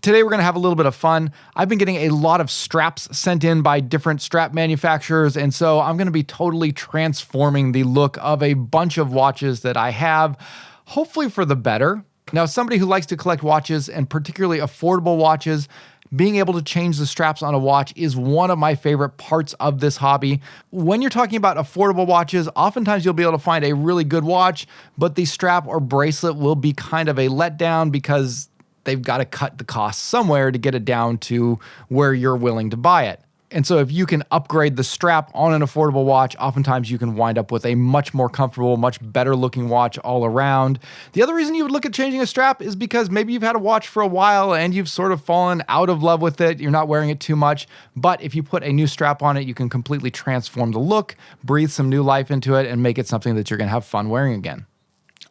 Today we're going to have a little bit of fun. I've been getting a lot of straps sent in by different strap manufacturers, and so I'm going to be totally transforming the look of a bunch of watches that I have, hopefully for the better. Now, as somebody who likes to collect watches, and particularly affordable watches, being able to change the straps on a watch is one of my favorite parts of this hobby. When you're talking about affordable watches, oftentimes you'll be able to find a really good watch, but the strap or bracelet will be kind of a letdown because they've got to cut the cost somewhere to get it down to where you're willing to buy it. And so if you can upgrade the strap on an affordable watch, oftentimes you can wind up with a much more comfortable, much better looking watch all around. The other reason you would look at changing a strap is because maybe you've had a watch for a while and you've sort of fallen out of love with it. You're not wearing it too much, but if you put a new strap on it, you can completely transform the look, breathe some new life into it, and make it something that you're going to have fun wearing again.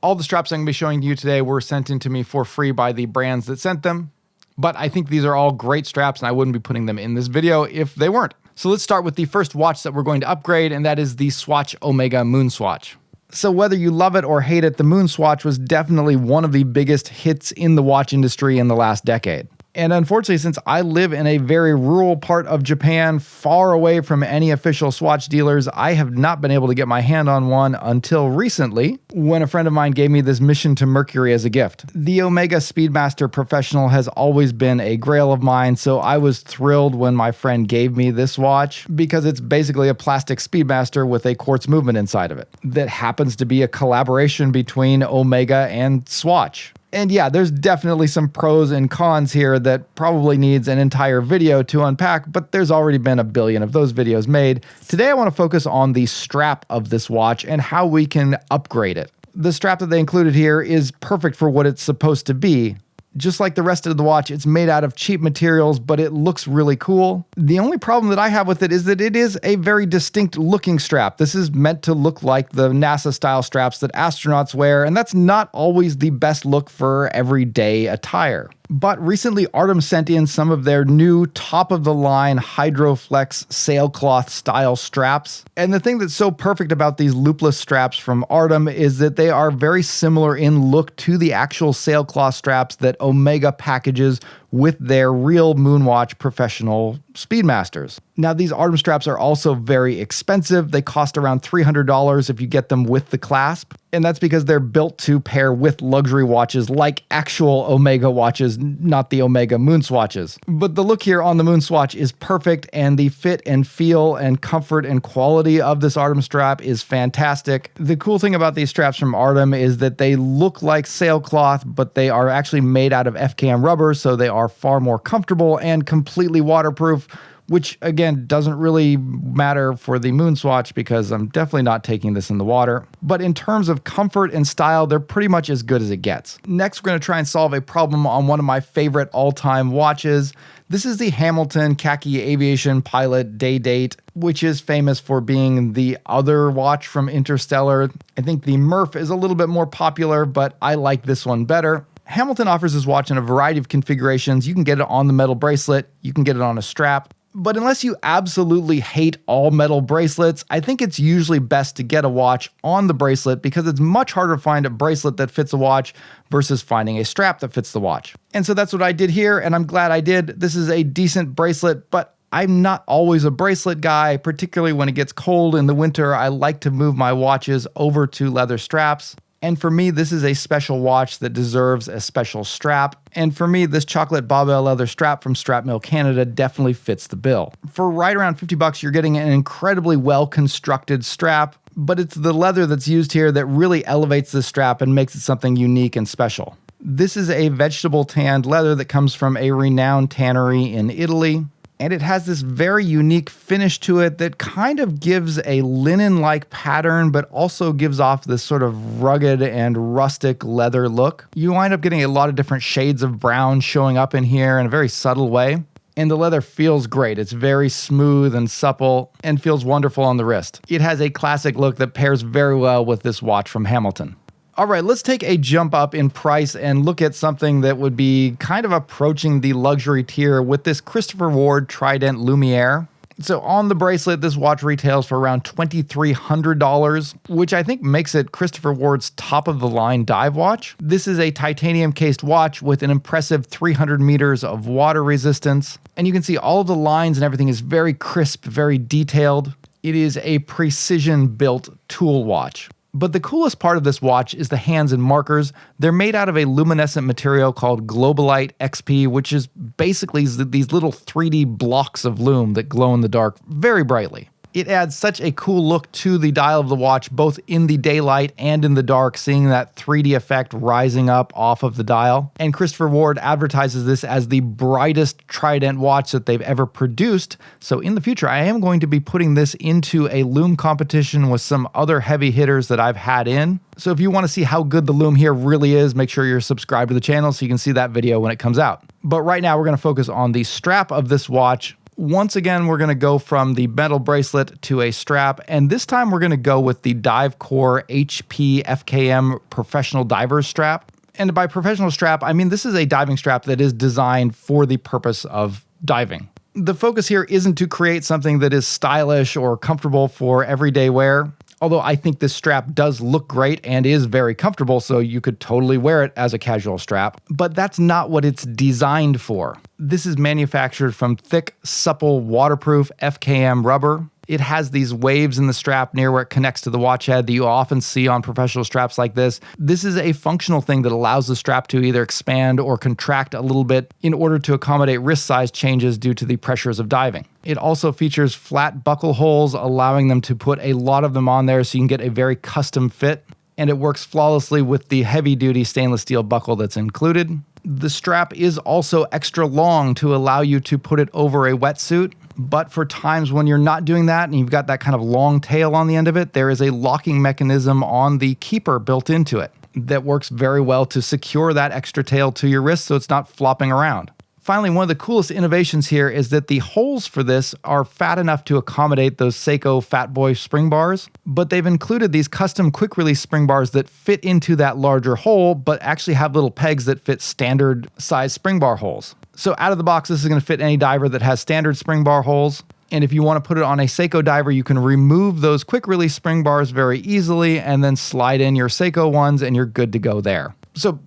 All the straps I'm going to be showing you today were sent in to me for free by the brands that sent them. But I think these are all great straps and I wouldn't be putting them in this video if they weren't. So let's start with the first watch that we're going to upgrade, and that is the Swatch Omega Moonswatch. So whether you love it or hate it, the Moonswatch was definitely one of the biggest hits in the watch industry in the last decade. And unfortunately, since I live in a very rural part of Japan, far away from any official Swatch dealers, I have not been able to get my hand on one until recently, when a friend of mine gave me this mission to Mercury as a gift. The Omega Speedmaster Professional has always been a grail of mine, so I was thrilled when my friend gave me this watch, because it's basically a plastic Speedmaster with a quartz movement inside of it that happens to be a collaboration between Omega and Swatch. And yeah, there's definitely some pros and cons here that probably needs an entire video to unpack, but there's already been a billion of those videos made. Today I want to focus on the strap of this watch and how we can upgrade it. The strap that they included here is perfect for what it's supposed to be. Just like the rest of the watch, it's made out of cheap materials, but it looks really cool. The only problem that I have with it is that it is a very distinct looking strap. This is meant to look like the NASA style straps that astronauts wear, and that's not always the best look for everyday attire. But recently Artem sent in some of their new top-of-the-line Hydroflex sailcloth style straps. And the thing that's so perfect about these loopless straps from Artem is that they are very similar in look to the actual sailcloth straps that Omega packages with their real Moonwatch professional Speedmasters. Now, these Artem straps are also very expensive. They cost around $300 if you get them with the clasp. And that's because they're built to pair with luxury watches like actual Omega watches, not the Omega Moonswatches. But the look here on the Moonswatch is perfect, and the fit and feel and comfort and quality of this Artem strap is fantastic. The cool thing about these straps from Artem is that they look like sailcloth, but they are actually made out of FKM rubber, so they are far more comfortable and completely waterproof, which again doesn't really matter for the Moonswatch because I'm definitely not taking this in the water. But in terms of comfort and style, they're pretty much as good as it gets. Next, we're going to try and solve a problem on one of my favorite all-time watches. This is the Hamilton Khaki Aviation Pilot Day Date, which is famous for being the other watch from Interstellar. I think the Murph is a little bit more popular, but I like this one better. Hamilton offers this watch in a variety of configurations. You can get it on the metal bracelet, you can get it on a strap. But unless you absolutely hate all metal bracelets, I think it's usually best to get a watch on the bracelet because it's much harder to find a bracelet that fits a watch versus finding a strap that fits the watch. And so that's what I did here, and I'm glad I did. This is a decent bracelet, but I'm not always a bracelet guy, particularly when it gets cold in the winter. I like to move my watches over to leather straps. And for me, this is a special watch that deserves a special strap. And for me, this chocolate Babele leather strap from Strap Mill Canada definitely fits the bill. For right around $50, you're getting an incredibly well-constructed strap, but it's the leather that's used here that really elevates the strap and makes it something unique and special. This is a vegetable tanned leather that comes from a renowned tannery in Italy. And it has this very unique finish to it that kind of gives a linen-like pattern, but also gives off this sort of rugged and rustic leather look. You wind up getting a lot of different shades of brown showing up in here in a very subtle way. And the leather feels great. It's very smooth and supple and feels wonderful on the wrist. It has a classic look that pairs very well with this watch from Hamilton. All right, let's take a jump up in price and look at something that would be kind of approaching the luxury tier with this Christopher Ward Trident Lumiere. So on the bracelet, this watch retails for around $2,300, which I think makes it Christopher Ward's top of the line dive watch. This is a titanium cased watch with an impressive 300 meters of water resistance. And you can see all of the lines and everything is very crisp, very detailed. It is a precision built tool watch. But the coolest part of this watch is the hands and markers. They're made out of a luminescent material called Globalite XP, which is basically these little 3D blocks of lume that glow in the dark very brightly. It adds such a cool look to the dial of the watch, both in the daylight and in the dark, seeing that 3D effect rising up off of the dial. And Christopher Ward advertises this as the brightest Trident watch that they've ever produced. So in the future, I am going to be putting this into a lume competition with some other heavy hitters that I've had in. So if you want to see how good the lume here really is, make sure you're subscribed to the channel so you can see that video when it comes out. But right now, we're going to focus on the strap of this watch. Once again, we're going to go from the metal bracelet to a strap, and this time we're going to go with the Divecore HP FKM Professional Divers Strap. And by professional strap, I mean this is a diving strap that is designed for the purpose of diving. The focus here isn't to create something that is stylish or comfortable for everyday wear, although I think this strap does look great and is very comfortable, so you could totally wear it as a casual strap. But that's not what it's designed for. This is manufactured from thick, supple, waterproof FKM rubber. It has these waves in the strap near where it connects to the watch head that you often see on professional straps like this. This is a functional thing that allows the strap to either expand or contract a little bit in order to accommodate wrist size changes due to the pressures of diving. It also features flat buckle holes, allowing them to put a lot of them on there so you can get a very custom fit. And it works flawlessly with the heavy-duty stainless steel buckle that's included. The strap is also extra long to allow you to put it over a wetsuit, but for times when you're not doing that and you've got that kind of long tail on the end of it, there is a locking mechanism on the keeper built into it that works very well to secure that extra tail to your wrist so it's not flopping around. Finally, one of the coolest innovations here is that the holes for this are fat enough to accommodate those Seiko Fat Boy spring bars, but they've included these custom quick release spring bars that fit into that larger hole, but actually have little pegs that fit standard size spring bar holes. So out of the box, this is going to fit any diver that has standard spring bar holes. And if you want to put it on a Seiko diver, you can remove those quick release spring bars very easily and then slide in your Seiko ones and you're good to go there.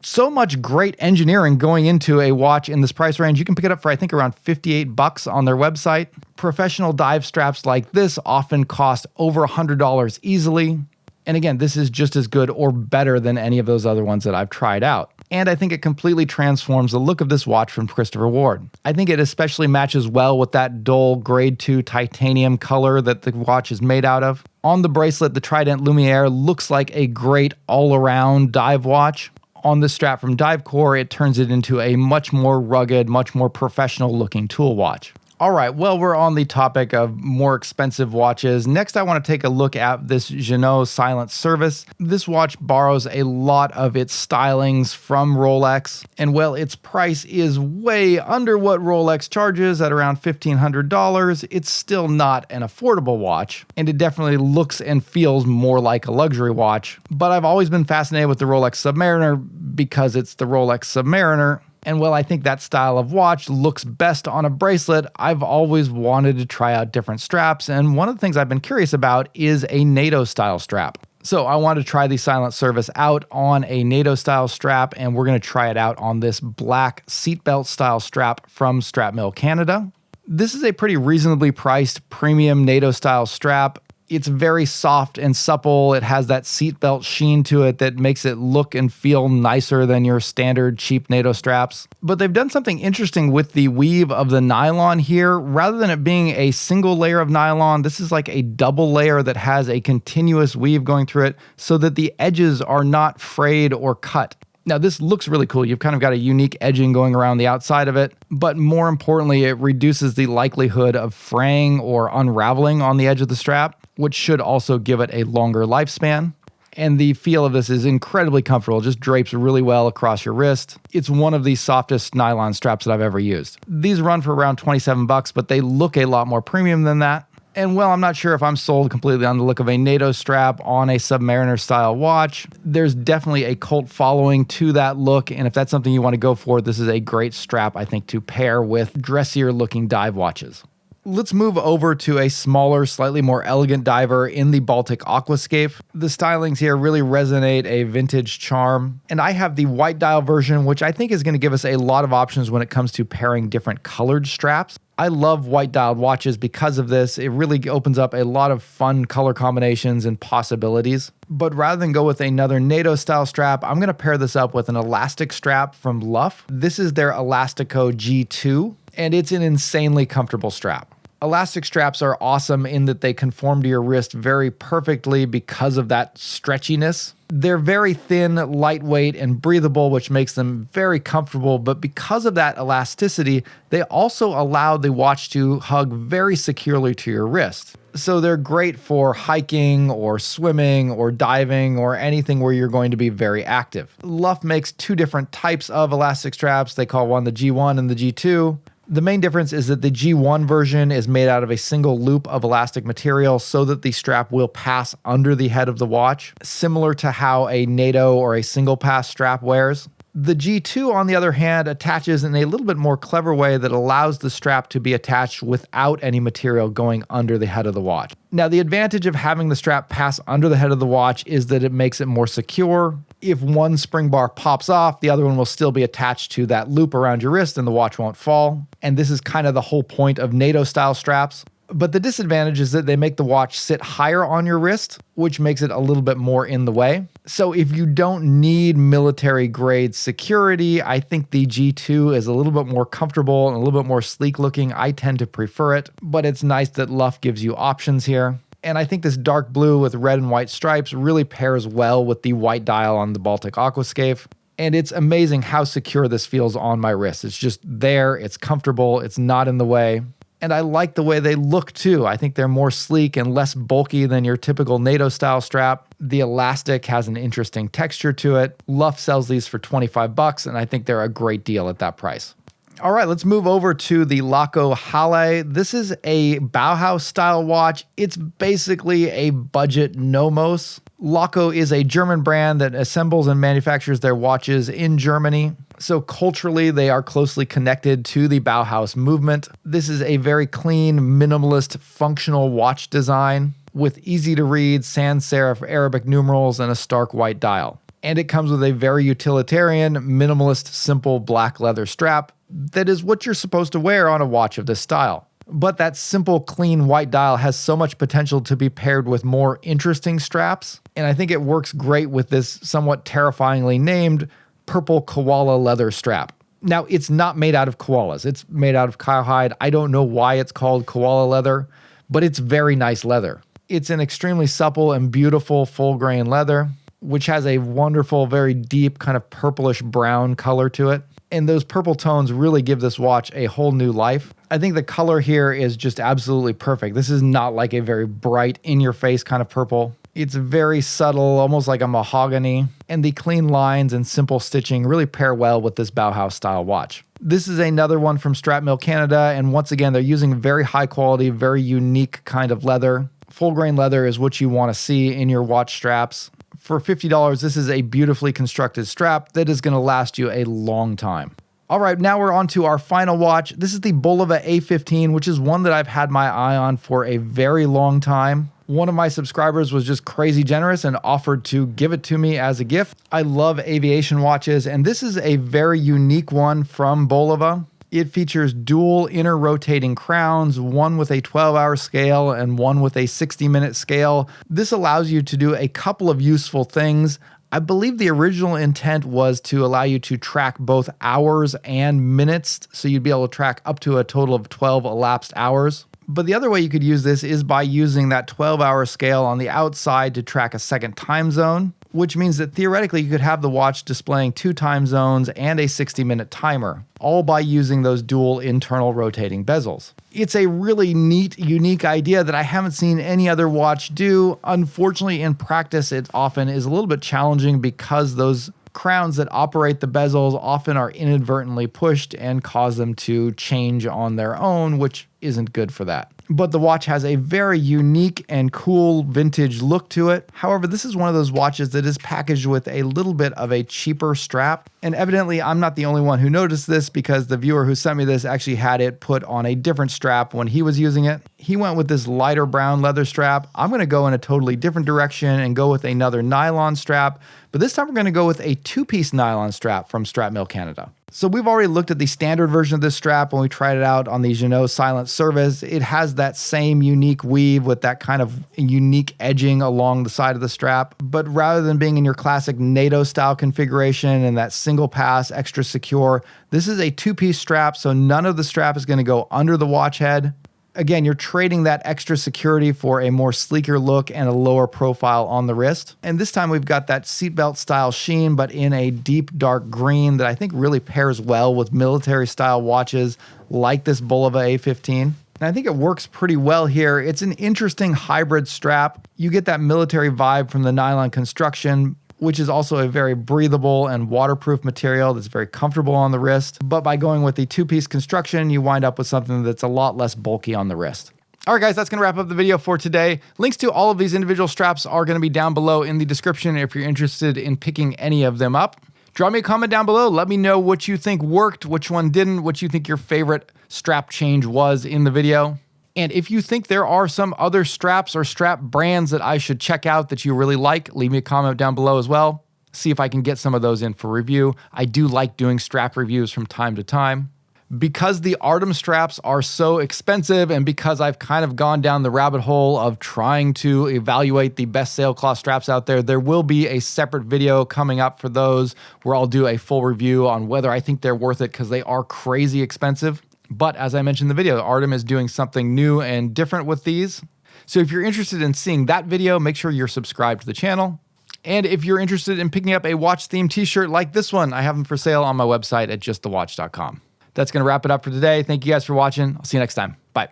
So much great engineering going into a watch in this price range. You can pick it up for, I think, around $58 on their website. Professional dive straps like this often cost over $100 easily. And again, this is just as good or better than any of those other ones that I've tried out. And I think it completely transforms the look of this watch from Christopher Ward. I think it especially matches well with that dull grade 2 titanium color that the watch is made out of. On the bracelet, the Trident Lumiere looks like a great all-around dive watch. On the strap from Divecore, it turns it into a much more rugged, much more professional looking tool watch. All right, well, we're on the topic of more expensive watches. Next, I want to take a look at this Ginault silent service. This watch borrows a lot of its stylings from Rolex, and while its price is way under what Rolex charges at around $1,500, it's still not an affordable watch, and it definitely looks and feels more like a luxury watch. But I've always been fascinated with the Rolex Submariner because it's the Rolex Submariner. And while I think that style of watch looks best on a bracelet, I've always wanted to try out different straps, and one of the things I've been curious about is a NATO style strap. So I wanted to try the silent service out on a NATO style strap, and we're going to try it out on this black seatbelt style strap from Strapmill Canada. This is a pretty reasonably priced premium NATO style strap. It's very soft and supple. It has that seatbelt sheen to it that makes it look and feel nicer than your standard cheap NATO straps. But they've done something interesting with the weave of the nylon here. Rather than it being a single layer of nylon, this is like a double layer that has a continuous weave going through it so that the edges are not frayed or cut. Now, this looks really cool. You've kind of got a unique edging going around the outside of it, but more importantly, it reduces the likelihood of fraying or unraveling on the edge of the strap, which should also give it a longer lifespan. And the feel of this is incredibly comfortable. It just drapes really well across your wrist. It's one of the softest nylon straps that I've ever used. These run for around $27, but they look a lot more premium than that. And well, I'm not sure if I'm sold completely on the look of a NATO strap on a Submariner style watch. There's definitely a cult following to that look, and if that's something you want to go for, this is a great strap, I think, to pair with dressier looking dive watches. Let's move over to a smaller, slightly more elegant diver in the Baltic Aquascape. The stylings here really resonate a vintage charm, and I have the white dial version, which I think is going to give us a lot of options when it comes to pairing different colored straps. I love white dialed watches because of this. It really opens up a lot of fun color combinations and possibilities. But rather than go with another NATO style strap, I'm going to pair this up with an elastic strap from Luff. This is their Elastico G2, and it's an insanely comfortable strap. Elastic straps are awesome in that they conform to your wrist very perfectly because of that stretchiness. They're very thin, lightweight, and breathable, which makes them very comfortable, but because of that elasticity, they also allow the watch to hug very securely to your wrist. So they're great for hiking or swimming or diving or anything where you're going to be very active. Luff makes two different types of elastic straps. They call one the G1 and the G2. The main difference is that the G1 version is made out of a single loop of elastic material so that the strap will pass under the head of the watch, similar to how a NATO or a single pass strap wears. The G2, on the other hand, attaches in a little bit more clever way that allows the strap to be attached without any material going under the head of the watch. Now, the advantage of having the strap pass under the head of the watch is that it makes it more secure. If one spring bar pops off, the other one will still be attached to that loop around your wrist and the watch won't fall. And this is kind of the whole point of NATO style straps. But the disadvantage is that they make the watch sit higher on your wrist, which makes it a little bit more in the way. So if you don't need military grade security, I think the G2 is a little bit more comfortable and a little bit more sleek looking. I tend to prefer it, but it's nice that Luff gives you options here. And I think this dark blue with red and white stripes really pairs well with the white dial on the Baltic Aquascape. And it's amazing how secure this feels on my wrist. It's just there, it's comfortable, it's not in the way. And I like the way they look too. I think they're more sleek and less bulky than your typical NATO style strap. The elastic has an interesting texture to it. Luff sells these for $25, and I think they're a great deal at that price. All right, let's move over to the Laco Halle. This is a Bauhaus style watch. It's basically a budget Nomos. Laco is a German brand that assembles and manufactures their watches in Germany. So culturally, they are closely connected to the Bauhaus movement. This is a very clean, minimalist, functional watch design with easy to read sans serif Arabic numerals and a stark white dial. And it comes with a very utilitarian, minimalist, simple black leather strap that is what you're supposed to wear on a watch of this style. But that simple, clean white dial has so much potential to be paired with more interesting straps, and I think it works great with this somewhat terrifyingly named purple koala leather strap. Now, it's not made out of koalas. It's made out of cowhide. I don't know why it's called koala leather, but it's very nice leather. It's an extremely supple and beautiful full grain leather, which has a wonderful, very deep kind of purplish brown color to it. And those purple tones really give this watch a whole new life. I think the color here is just absolutely perfect. This is not like a very bright, in-your-face kind of purple. It's very subtle, almost like a mahogany, and the clean lines and simple stitching really pair well with this Bauhaus style watch. This is another one from Strap Mill Canada, and once again, they're using very high quality, very unique kind of leather. Full grain leather is what you want to see in your watch straps. For $50, this is a beautifully constructed strap that is going to last you a long time. All right, now we're on to our final watch. This is the Bulova A15, which is one that I've had my eye on for a very long time. One of my subscribers was just crazy generous and offered to give it to me as a gift. I love aviation watches, and this is a very unique one from Bulova. It features dual inner rotating crowns, one with a 12-hour scale and one with a 60-minute scale. This allows you to do a couple of useful things. I believe the original intent was to allow you to track both hours and minutes, so you'd be able to track up to a total of 12 elapsed hours. But the other way you could use this is by using that 12-hour scale on the outside to track a second time zone, which means that theoretically you could have the watch displaying 2 time zones and a 60-minute timer, all by using those dual internal rotating bezels. It's a really neat, unique idea that I haven't seen any other watch do. Unfortunately, in practice, it often is a little bit challenging because those crowns that operate the bezels often are inadvertently pushed and cause them to change on their own, which isn't good for that. But the watch has a very unique and cool vintage look to it. However, this is one of those watches that is packaged with a little bit of a cheaper strap. And evidently, I'm not the only one who noticed this, because the viewer who sent me this actually had it put on a different strap when he was using it. He went with this lighter brown leather strap. I'm going to go in a totally different direction and go with another nylon strap. But this time we're going to go with a two-piece nylon strap from Strap Mill Canada. So we've already looked at the standard version of this strap when we tried it out on the Ginault Silent Service. It has that same unique weave with that kind of unique edging along the side of the strap. But rather than being in your classic NATO style configuration and that single pass extra secure, this is a two-piece strap, so none of the strap is going to go under the watch head. Again, you're trading that extra security for a more sleeker look and a lower profile on the wrist. And this time we've got that seatbelt style sheen, but in a deep dark green that I think really pairs well with military style watches like this Bulova A15. And I think it works pretty well here. It's an interesting hybrid strap. You get that military vibe from the nylon construction, which is also a very breathable and waterproof material that's very comfortable on the wrist. But by going with the two-piece construction, you wind up with something that's a lot less bulky on the wrist. All right, guys, that's going to wrap up the video for today. Links to all of these individual straps are going to be down below in the description if you're interested in picking any of them up. Drop me a comment down below. Let me know what you think worked, which one didn't, what you think your favorite strap change was in the video. And if you think there are some other straps or strap brands that I should check out that you really like, leave me a comment down below as well. See if I can get some of those in for review. I do like doing strap reviews from time to time. Because the Artem straps are so expensive, and because I've kind of gone down the rabbit hole of trying to evaluate the best sailcloth straps out there, there will be a separate video coming up for those where I'll do a full review on whether I think they're worth it, because they are crazy expensive. But as I mentioned in the video, Artem is doing something new and different with these. So if you're interested in seeing that video, make sure you're subscribed to the channel. And if you're interested in picking up a watch-themed t-shirt like this one, I have them for sale on my website at justthewatch.com. That's going to wrap it up for today. Thank you guys for watching. I'll see you next time. Bye.